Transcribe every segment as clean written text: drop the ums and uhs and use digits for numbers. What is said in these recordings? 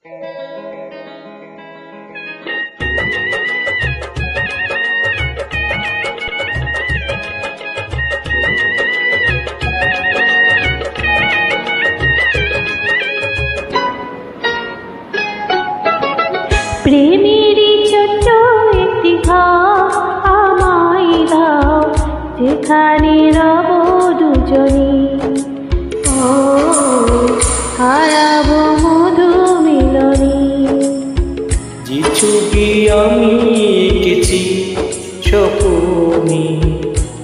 প্রেমেরই ছোট্ট একটি ঘর আমায় দাও, যেখানে রব দুজনে। ও হারাবো মধু মিলনে। যে ছবি আমি এঁকেছি স্বপ্নে,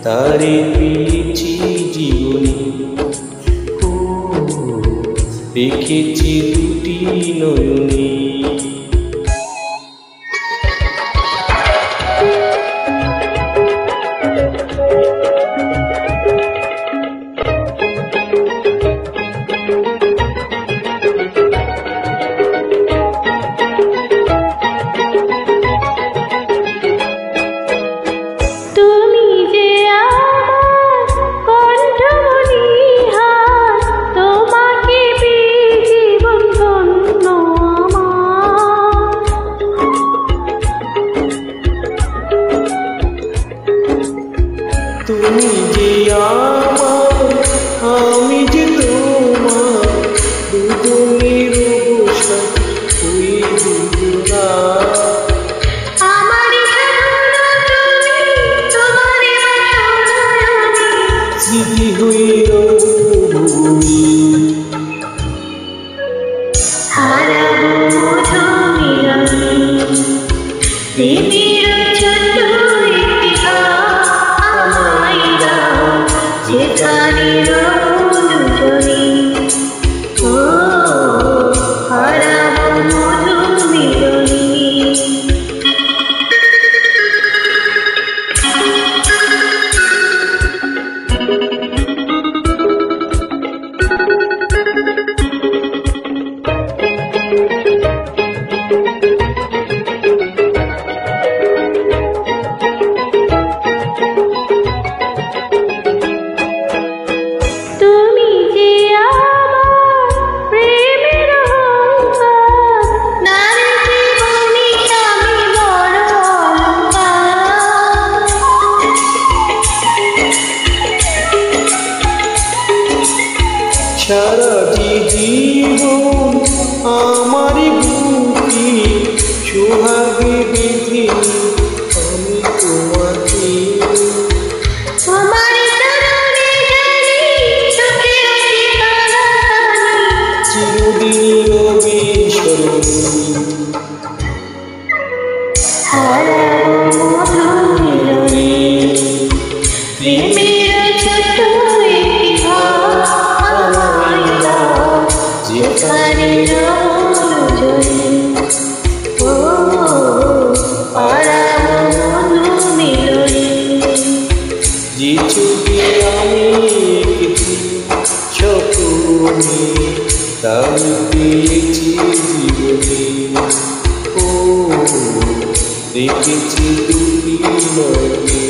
তারে পেয়েছি জীবনে। ও রেখেছি দুটি নয়নে। তুমি যে আমার, আমি যে তোমার, দুজনের ওই দুজনা। স্মৃতি হইল ভূমি, হারাবো মধু মিলনে। প্রেমের ছোট্ট একটি ঘর আমায় দাও, যেখানে রব দুজনে। ও হারাবো মধু মিলনে। সারাটি জীবন আমার বুকে সোহাগে বেঁধে আমি তোমাকে। চিরদিন রবে স্মরণে। হারাবো মধু মিলনে। প্রেমের ছোট্ট একটি ঘর আমায় দাও, যেখানে রব দুজনে। ও হারাবো মধু মিলনে। যে ছবি আমি এঁকেছি স্বপ্নে, তার পেয়েছি জীবনে। ও রেখেছি দুটি নয়নে।